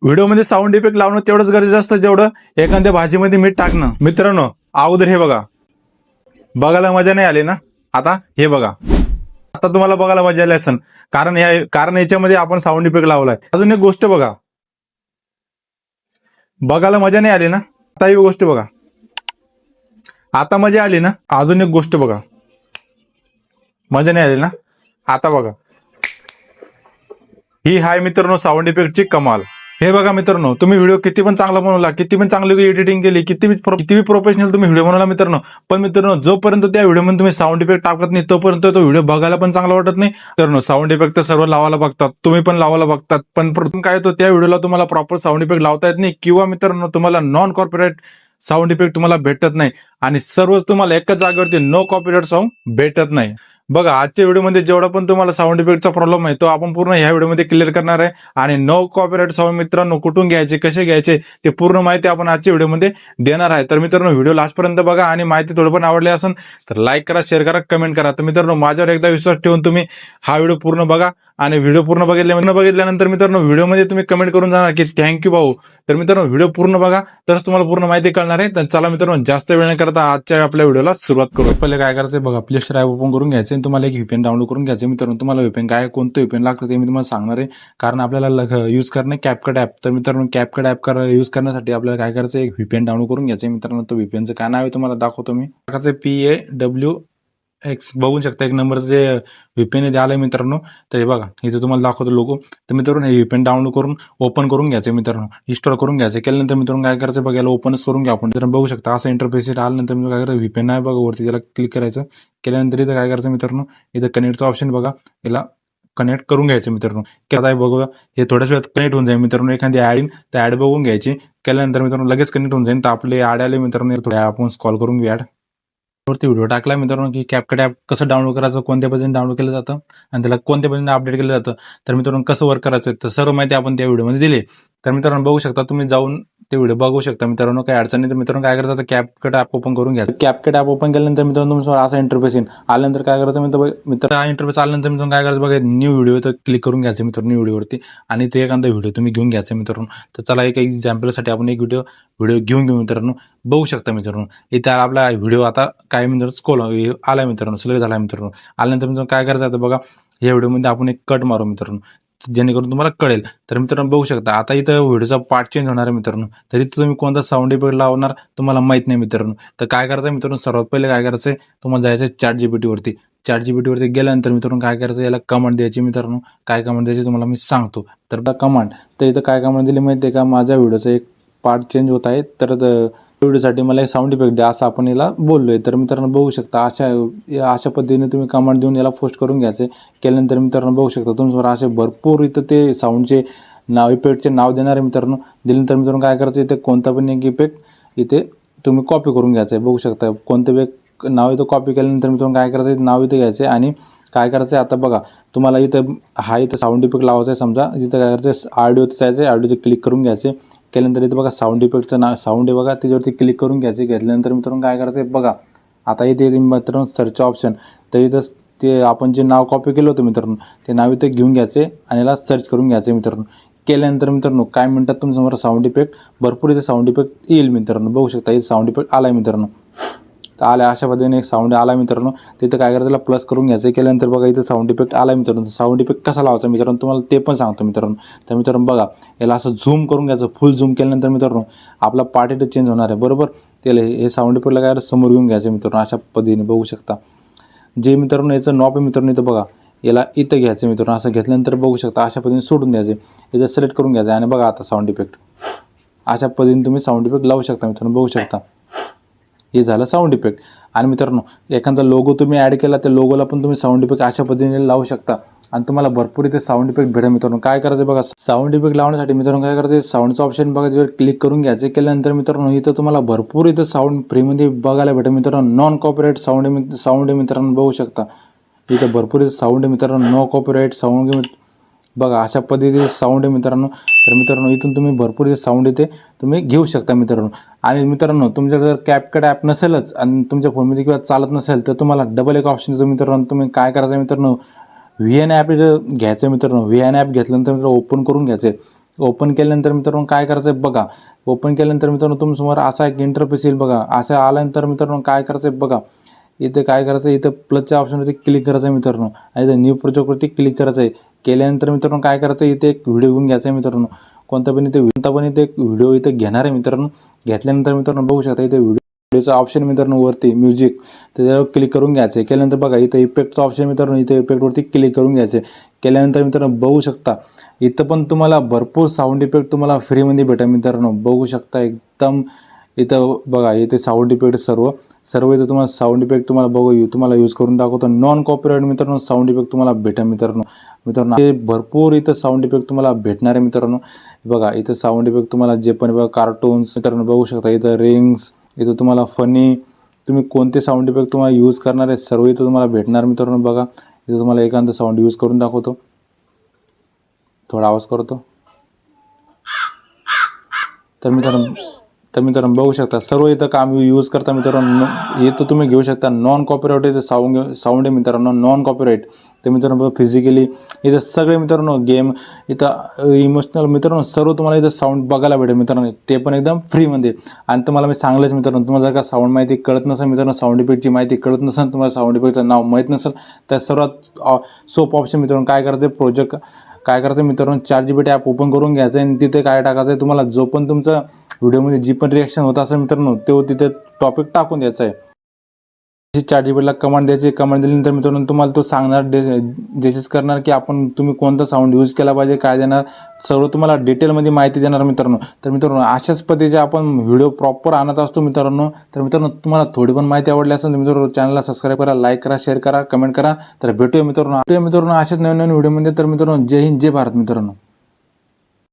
व्हिडिओमध्ये sound effect लावणं तेवढंच गरजेचं असतं जेवढं एखाद्या भाजीमध्ये मीठ टाकणं. मित्रांनो, अगोदर हे बघा, बघायला मजा नाही आली ना? आता हे बघा, आता तुम्हाला बघायला मजा आली असेल, कारण याच्यामध्ये आपण साऊंड इफेक्ट लावलाय. अजून एक गोष्ट बघा, बघायला मजा नाही आली ना? आता ही गोष्ट बघा, आता मजा आली ना? अजून एक गोष्ट बघा, मजा नाही आली ना? आता बघा, ही हाय मित्रांनो साऊंड इफेक्टची कमाल. हे बघा मित्रांनो, तुम्ही व्हिडिओ किती पण चांगला बनवला, किती पण चांगली एडिटिंग केली, किती प्रोफेशनल तुम्ही व्हिडिओ बनवला मित्रांनो, पण मित्रांनो जोपर्यंत त्या व्हिडिओमध्ये तुम्ही साऊंड इफेक्ट टाकत नाही तोपर्यंत तो व्हिडिओ बघायला पण चांगला वाटत नाही. मित्रांनो, साऊंड इफेक्ट तर सर्व लावायला बघतात, तुम्ही पण लावायला बघतात, पण प्रथम काय होतं, त्या व्हिडिओला तुम्हाला प्रॉपर साऊंड इफेक्ट लावता येत नाही, किंवा मित्रांनो तुम्हाला नॉन कॉर्पोरेट साऊंड इफेक्ट तुम्हाला भेटत नाही, आणि सर्वच तुम्हाला एकाच जागेवरती नो कॉपीराइट साऊंड भेटत नाही. बघा, आजच्या व्हिडिओमध्ये जेवढा पण तुम्हाला साऊंड इफेक्टचा प्रॉब्लेम आहे तो आपण पूर्ण ह्या व्हिडिओमध्ये क्लिअर करणार आहे. आणि नो कॉपीराइट साऊंड मित्रांनो कुठून घ्यायचे, कसे घ्यायचे, ते पूर्ण माहिती आपण आजच्या व्हिडिओमध्ये देणार आहे. तर मित्रांनो, व्हिडिओ लास्टपर्यंत बघा, आणि माहिती थोडं पण आवडली असेल तर लाईक करा, शेअर करा, कमेंट करा. तर मित्रांनो, माझ्यावर एकदा विश्वास ठेवून तुम्ही हा व्हिडिओ पूर्ण बघा, आणि व्हिडिओ पूर्ण बघितल्यानंतर मित्रांनो व्हिडिओमध्ये तुम्ही कमेंट करून जाणार की थँक्यू भाऊ. तर मित्रांनो, व्हिडिओ पूर्ण बघा, तरच तुम्हाला पूर्ण माहिती कळणार आहे. तर चला मित्रांनो, जास्त वेळ न करता आजच्या आपल्या व्हिडिओला सुरुवात करू. पहिले काय करायचं बघा, प्ले स्टोर ॲप ओपन करून घ्यायचं, तुम्हाला एक व्हीपीएन डाउनलोड करून घ्यायचं. मित्रांनो, तुम्हाला व्हीपीएन काय, कोणतं व्हीपीएन लागतं ते मी तुम्हाला सांगणार आहे, कारण आपल्याला यूज करणं कॅपकट ॲप. तर मित्रांनो, कॅपकट ॲप यूज करण्यासाठी आपल्याला काय करायचं, एक व्हीपीएन डाउनलोड करून घ्यायचं. मित्रांनो, तो व्हीपीएनचं काय नाव आहे तुम्हाला दाखवतो मी. PAWX बघू शकता, एक नंबरचं जे व्हीपीएन आलंय मित्रांनो. तर हे बघा, इथे तुम्हाला दाखवतो लोगो. तर मित्रांनो, हे व्हीपीएन डाउनलोड करून ओपन करून घ्यायचं. मित्रांनो, इन्स्टॉल करून घ्यायचं. केल्यानंतर मित्रांनो काय करायचं बघा, याला ओपनच करून घ्या आपण. तर बघू शकता असं इंटरफेस आल्यानंतर मी काय करायचं, व्हीपीएन आहे बघा वरती, त्याला क्लिक करायचं. केल्यानंतर इथं काय करायचं मित्रांनो, इथं कनेक्टचा ऑप्शन बघा, याला कनेक्ट करून घ्यायचं. मित्रांनो, आता बघा, हे थोड्याच वेळात कनेक्ट होऊन जाईल. मित्रांनो, एखादी ऍड येईल, तर ऍड बघून घ्यायची. केल्यानंतर मित्रांनो लगेच कनेक्ट होऊन जाईल. तर आपले ऍड आले मित्रांनो, थोड्या आपण कॉल करून घेऊ ऍड वरती व्हिडिओ टाकला मित्रांनो, की कॅपकट ॲप कसं डाउनलोड करायचं, कोणत्या पद्धतीने डाउनलोड केलं जातं, आणि त्याला कोणत्या पद्धतीने अपडेट केलं जातं. तर मित्रांनो, कसं वर्क करायचं तर सर्व माहिती आपण त्या व्हिडिओमध्ये दिली. तर मित्रांनो, बघू शकता, तुम्ही जाऊन ते व्हिडिओ बघू शकता. मित्रांनो, काही अडचण नाही तर मित्रांनो काय करायचं, कॅपकट ॲप ओपन करून घ्या. कॅपकट ॲप ओपन केल्यानंतर मित्रांनो तुमचं असा इंटरफेस येईल. आल्यानंतर काय करायचं मित्र, हा इंटरफेस आल्यानंतर मित्रांनो काय करायचं बघा, न्यू व्हिडिओ तर क्लिक करून घ्यायचं मित्रांनो, न्यू व्हिडिओवरती, आणि ते एखादा व्हिडिओ तुम्ही घेऊन घ्यायचा मित्रांनो. तर चला, एक एक्झाम्पलसाठी आपण एक व्हिडिओ घेऊन घेऊ मित्रांनो. बघू शकता मित्रांनो, इथे आपला व्हिडिओ आता काय मित्रांनो स्कोल आला मित्रांनो, सिलेक्ट झाला मित्रांनो. आल्यानंतर मित्रांनो काय करायचं आता बघा, या व्हिडिओमध्ये आपण एक कट मारू मित्रांनो, जेणेकरून तुम्हाला कळेल. तर मित्रांनो बघू शकता, आता इथं व्हिडिओचा पार्ट चेंज होणार आहे मित्रांनो. तरी तुम्ही कोणता साऊंड इफेक्ट लावणार तुम्हाला माहित नाही मित्रांनो. तर काय करायचं मित्रांनो, सर्वात पहिले काय करायचं, तुम्हाला जायचं ChatGPT वरती. ChatGPT वरती गेल्यानंतर मित्रांनो काय करायचं, याला कमांड द्यायची मित्रांनो. काय कमांड द्यायची तुम्हाला मी सांगतो. तर कमांड, तर इथं काय कमांड दिली माहिती आहे का, माझ्या व्हिडिओचा एक पार्ट चेंज होत आहे, तर व्हिडिओसाठी मला एक साऊंड इफेक्ट द्या, असं आपण याला बोललोय. तर मित्रांनो बघू शकता, अशा पद्धतीने तुम्ही कमांड देऊन याला पोस्ट करून घ्यायचे. केल्यानंतर मित्रांनो बघू शकता, तुमच्यावर असे भरपूर इथं ते साऊंडचे नाव, इफेक्टचे नाव देणार आहे मित्रांनो. दिल्यानंतर मित्रांनो काय करायचं, इथे कोणता पण एक इफेक्ट इथे तुम्ही कॉपी करून घ्यायचं आहे. बघू शकता, कोणतं नाव इथं कॉपी केल्यानंतर मित्रांनो काय करायचं, नाव इथं घ्यायचं आहे, आणि काय करायचं आता बघा, तुम्हाला इथं इथं साऊंड इफेक्ट लावायचं आहे समजा. इथं काय करायचं, ऑडिओचं जायचं आहे, ऑडिओचं क्लिक करून घ्यायचे. केल्यानंतर इथं बघा साऊंड इफेक्टचं नाव साऊंड आहे बघा, त्याच्यावरती क्लिक करून घ्यायचे. घेतल्यानंतर मित्रांनो काय करायचं बघा, आता इथे मित्रांनो सर्च ऑप्शन, तर इथं ते आपण जे नाव कॉपी केलं होतं मित्रांनो, ते नाव इथे घेऊन घ्यायचे आणि याला सर्च करून घ्यायचे मित्रांनो. केल्यानंतर मित्रांनो काय म्हणतात, तुमच्यासमोर साऊंड इफेक्ट भरपूर इथे साऊंड इफेक्ट येईल मित्रांनो. बघू शकता, इथे साऊंड इफेक्ट आला आहे मित्रांनो. तर आल्या अशा पद्धतीने एक साऊंड आला मित्रांनो. तिथं काय करायचं, त्याला प्लस करून घ्यायचं. केल्यानंतर बघा इथं साऊंड इफेक्ट आला मित्रांनो. साऊंड इफेक्ट कसा लावायचा मित्रांनो तुम्हाला ते पण सांगतो मित्रांनो. तर मित्रांनो बघा, याला असं झूम करून घ्यायचं, फुल झूम केल्यानंतर मित्रांनो आपला पार्ट इथं चेंज होणार आहे बरोबर. त्याला हे साऊंड इफेक्टला काय समोर घेऊन घ्यायचं मित्रांनो, अशा पद्धतीने बघू शकता. जे मित्रांनो याचं नॉब आहे मित्रांनो, इथं बघा, याला इथं घ्यायचं मित्रांनो. असं घेतल्यानंतर बघू शकता अशा पद्धतीने सोडून द्यायचे. इथं सिलेक्ट करून घ्यायचं, आणि बघा आता साऊंड इफेक्ट अशा पद्धतीने तुम्ही साऊंड इफेक्ट लावू शकता मित्रांनो. बघू शकता, हे झालं साऊंड इफेक्ट. आणि मित्रांनो एखादा लोगो तुम्ही ॲड केला, त्या लोगोला पण तुम्ही साऊंड इफेक्ट अशा पद्धतीने लावू शकता, आणि तुम्हाला भरपूर इथे साऊंड इफेक्ट भेटेल मित्रांनो. काय करायचं बघा, साऊंड इफेक्ट लावण्यासाठी मित्रांनो काय करायचं, साऊंडचं ऑप्शन बघा, त्यावर क्लिक करून घ्यायचं. केल्यानंतर मित्रांनो इथं तुम्हाला भरपूर इथं साऊंड फ्रीमध्ये बघायला भेटेल मित्रांनो. नॉन कॉपीराइट साऊंड आहे मित्रांनो. बघू शकता इथं भरपूर इथं साऊंड आहे मित्रांनो, नो कॉपीराइट साऊंड बघा, अशा पद्धतीचे साऊंड आहे मित्रांनो. तर मित्रांनो इथून तुम्ही भरपूर इथे साऊंड इथे तुम्ही घेऊ शकता मित्रांनो. आणि मित्रांनो तुमच्याकडे जर कॅपकट ॲप नसेलच आणि तुमच्या फोनमध्ये किंवा चालत नसेल, तर तुम्हाला डबल एक ऑप्शन येतो मित्रांनो. तुम्ही काय करायचं मित्रांनो, VN ॲप घ्यायचं मित्रांनो. VN ॲप घेतल्यानंतर मित्रांनो ओपन करून घ्यायचं. ओपन केल्यानंतर मित्रांनो काय करायचं आहे बघा. ओपन केल्यानंतर मित्रांनो तुमच्यासमोर असा एक इंटरफेस येईल बघा. असं आल्यानंतर मित्रांनो काय करायचं आहे बघा. इथे काय करायचं आहे, इथं प्लसच्या ऑप्शनवरती क्लिक करायचं आहे मित्रांनो आणि इथं न्यू प्रोजेक्टवरती क्लिक करायचं आहे. केल्यानंतर मित्रांनो काय करायचं आहे, इथे एक व्हिडिओ घेऊन घ्यायचा आहे मित्रांनो. कोणता पण इथे एक व्हिडिओ इथे घेणार आहे मित्रांनो. घेतल्यानंतर मित्रांनो बघू शकता इथे व्हिडिओचा ऑप्शन मित्रांनो वरती म्युझिक त्याच्यावर क्लिक करून घ्यायचं आहे. केल्यानंतर बघा इथे इफेक्टचा ऑप्शन मित्रांनो, इथे इफेक्टवरती क्लिक करून घ्यायचं आहे. केल्यानंतर मित्रांनो बघू शकता इथं पण तुम्हाला भरपूर साऊंड इफेक्ट तुम्हाला फ्रीमध्ये भेटेल मित्रांनो. बघू शकता एकदम इथं बघा, इथे साऊंड इफेक्ट सर्व इथं तुम्हाला साऊंड इफेक्ट तुम्हाला यूज करून दाखवतो. नॉन कॉपीराइट मित्रांनो साऊंड इफेक्ट तुम्हाला भेटेल मित्रांनो हे भरपूर इथं साऊंड इफेक्ट तुम्हाला भेटणार आहे मित्रांनो. बघा इथं साऊंड इफेक्ट तुम्हाला जे पण बघा कार्टून्स मित्रांनो बघू शकता. इथं रिंग्स, इथं तुम्हाला फनी, तुम्ही कोणते साऊंड इफेक्ट तुम्हाला यूज करणार आहे सर्व इथं तुम्हाला भेटणार मित्रांनो. बघा इथं तुम्हाला एखादं साऊंड यूज करून दाखवतो. थोडा आवाज करतो. तर मित्रांनो बघू शकता सर्व इथं काम यूज करता मित्रांनो. इथं तुम्ही घेऊ शकता नॉन कॉपीराइट इथं साऊंड आहे मित्रांनो, नॉन कॉपीराइट. ते मित्रांनो फिजिकली इथं सगळे मित्रांनो गेम, इथं इमोशनल मित्रांनो सर्व तुम्हाला इथं साऊंड बघायला भेटेल मित्रांनो. ते पण एकदम फ्रीमध्ये. आणि तुम्हाला मी सांगलंच मित्रांनो, तुम्हाला जर का साऊंड माहिती कळत नसेल मित्रांनो, साऊंड इफेक्टची माहिती कळत नसेल, तुम्हाला साऊंड इफेक्टचं नाव माहीत नसेल, तर सर्वात सोपं ऑप्शन मित्रांनो काय करायचं काय करायचं मित्रांनो, ChatGPT ॲप ओपन करून घ्यायचं आणि तिथे काय टाकायचं आहे तुम्हाला, जो पण तुमचा व्हिडिओमध्ये जी पण रिॲक्शन होत असेल मित्रांनो तो तिथे टॉपिक टाकून द्यायचा आहे. ChatGPTला कमांड द्यायची. कमांड दिल्यानंतर मित्रांनो तुम्हाला तो सांगणार जजेस करणार की तुम्ही कोणता साऊंड यूज केला पाहिजे, काय देणार, सर्व तुम्हाला डिटेलमध्ये माहिती देणार मित्रांनो. तर मित्रांनो अशाच पद्धतीचे आपण व्हिडिओ प्रॉपर आणत असतो मित्रांनो. तर मित्रांनो तुम्हाला थोडी पण माहिती आवडली असेल तर मित्रांनो चॅनलला सबस्क्राईब करा, लाईक करा, शेअर करा, कमेंट करा. तर भेटूया मित्रांनो अशाच नवीन व्हिडिओमध्ये. तर मित्रांनो जय हिंद, जय भारत मित्रांनो.